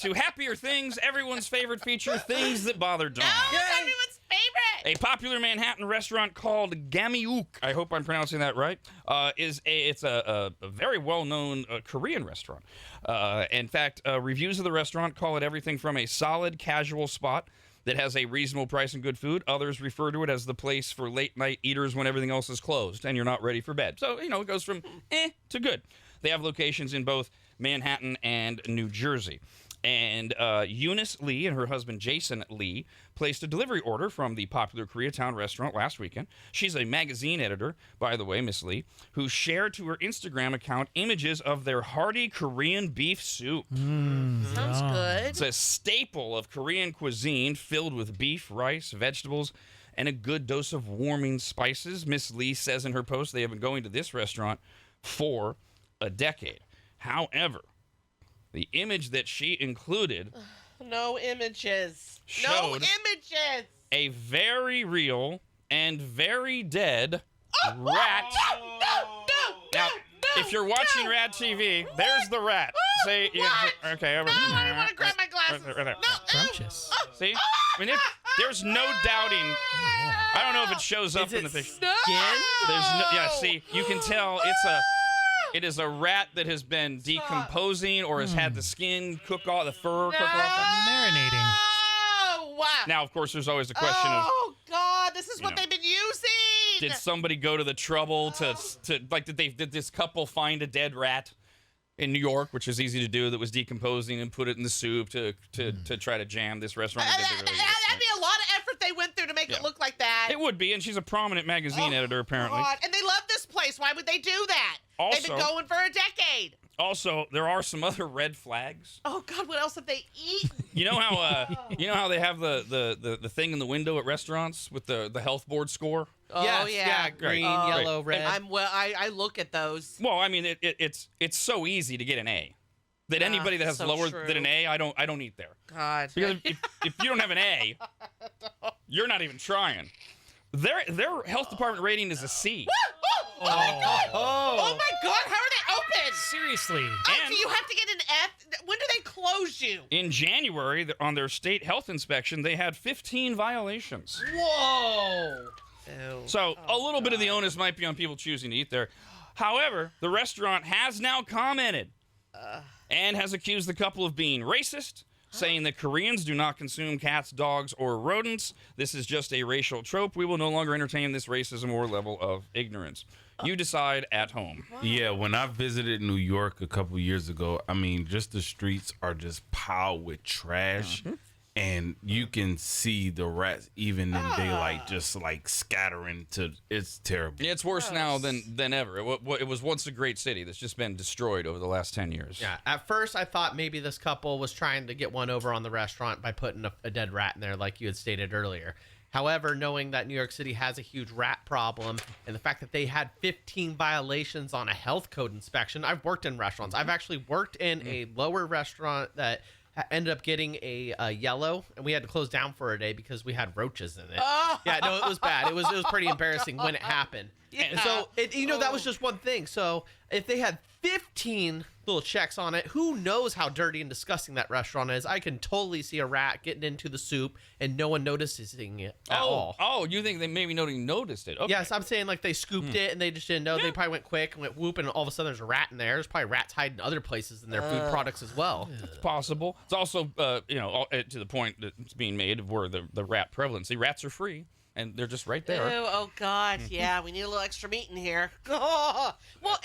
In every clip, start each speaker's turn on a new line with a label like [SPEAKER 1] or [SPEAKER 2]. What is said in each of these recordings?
[SPEAKER 1] to happier things, everyone's favorite feature, things that bother Dawn.
[SPEAKER 2] No, it's everyone's favorite.
[SPEAKER 1] A popular Manhattan restaurant called Gamyuk, I hope I'm pronouncing that right, it's a very well-known Korean restaurant. In fact, reviews of the restaurant call it everything from a solid casual spot that has a reasonable price and good food. Others refer to it as the place for late-night eaters when everything else is closed and you're not ready for bed. So, it goes from to good. They have locations in both Manhattan and New Jersey. And Eunice Lee and her husband Jason Lee placed a delivery order from the popular Koreatown restaurant last weekend. She's a magazine editor, by the way, Miss Lee, who shared to her Instagram account images of their hearty Korean beef soup.
[SPEAKER 2] Sounds good.
[SPEAKER 1] It's a staple of Korean cuisine filled with beef, rice, vegetables, and a good dose of warming spices. Miss Lee says in her post they have been going to this restaurant for a decade. However, the image that she included
[SPEAKER 2] No images.
[SPEAKER 1] showed a very real and very dead rat. Now, if you're watching RADTV, there's the rat. See, okay, over
[SPEAKER 2] No, I don't want to grab my glasses.
[SPEAKER 1] right there.
[SPEAKER 2] No.
[SPEAKER 3] Scrumptious.
[SPEAKER 1] See, I mean, there's no doubting. I don't know if it shows up in the picture.
[SPEAKER 2] No.
[SPEAKER 1] There's no, yeah. See, you can tell it is a rat that has been decomposing or has had the skin cook off, the fur cook off.
[SPEAKER 3] Marinating.
[SPEAKER 2] Oh,
[SPEAKER 1] Now, of course, there's always the question of,
[SPEAKER 2] oh God, this is what
[SPEAKER 1] know,
[SPEAKER 2] they've been using.
[SPEAKER 1] did somebody go to the trouble to like, did this couple find a dead rat in New York, which is easy to do, that was decomposing and put it in the soup to try to jam this restaurant?
[SPEAKER 2] That'd be a lot of effort they went through to make it look like that.
[SPEAKER 1] It would be, and she's a prominent magazine editor, apparently.
[SPEAKER 2] God. And they love this place. Why would they do that? They've been
[SPEAKER 1] Also-
[SPEAKER 2] going for a decade.
[SPEAKER 1] Also, there are some other red flags.
[SPEAKER 2] Oh God, what else have they eaten?
[SPEAKER 1] You know how they have the thing in the window at restaurants with the health board score?
[SPEAKER 2] Oh yeah,
[SPEAKER 4] green,
[SPEAKER 2] Oh,
[SPEAKER 4] yellow,
[SPEAKER 1] right.
[SPEAKER 4] red.
[SPEAKER 2] I look at those.
[SPEAKER 1] Well, I mean, it's so easy to get an A that anybody that has
[SPEAKER 2] so
[SPEAKER 1] lower
[SPEAKER 2] true.
[SPEAKER 1] than an A, I don't eat there.
[SPEAKER 2] God.
[SPEAKER 1] Because if you don't have an A, you're not even trying. Their health department rating is a C.
[SPEAKER 2] Oh my God, how are they open?
[SPEAKER 3] Seriously.
[SPEAKER 2] Oh, do you have to get an F? When do they close you?
[SPEAKER 1] In January, on their state health inspection, they had 15 violations.
[SPEAKER 2] Whoa.
[SPEAKER 1] So a little bit of the onus might be on people choosing to eat there. However, the restaurant has now commented and has accused the couple of being racist, saying that Koreans do not consume cats, dogs, or rodents. This is just a racial trope. We will no longer entertain this racism or level of ignorance. You decide at home.
[SPEAKER 5] Yeah, when I visited New York a couple years ago, I mean, just the streets are just piled with trash. And you can see the rats even in daylight just like scattering to, it's terrible.
[SPEAKER 1] It's worse now than ever. It was once a great city that's just been destroyed over the last 10 years.
[SPEAKER 4] Yeah, at first I thought maybe this couple was trying to get one over on the restaurant by putting a dead rat in there like you had stated earlier. However, knowing that New York City has a huge rat problem and the fact that they had 15 violations on a health code inspection, I've worked in restaurants. I've actually worked in a lower restaurant that ended up getting a yellow, and we had to close down for a day because we had roaches in it. Yeah, no, it was bad. It was pretty embarrassing when it happened.
[SPEAKER 2] Yeah.
[SPEAKER 4] And so, that was just one thing. So if they had 15 little checks on it, who knows how dirty and disgusting that restaurant is? I can totally see a rat getting into the soup and no one noticing it at all.
[SPEAKER 1] Oh, you think they maybe noticed it? Okay.
[SPEAKER 4] Yes, I'm saying like they scooped it and they just didn't know.
[SPEAKER 1] Yeah.
[SPEAKER 4] They probably went quick and went whoop, and all of a sudden there's a rat in there. There's probably rats hiding other places in their food products as well.
[SPEAKER 1] It's possible. It's also, to the point that's being made of where the rat prevalency. Rats are free, and they're just right there.
[SPEAKER 2] Oh God, yeah, we need a little extra meat in here. Well,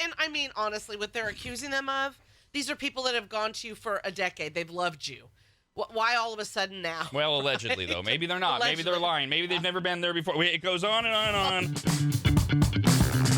[SPEAKER 2] and I mean, honestly, what they're accusing them of, these are people that have gone to you for a decade. They've loved you. Why all of a sudden now?
[SPEAKER 1] Well, allegedly, though. Maybe they're not. Maybe they're
[SPEAKER 2] Allegedly.
[SPEAKER 1] lying. Maybe they've never been there before. It goes on and on and on.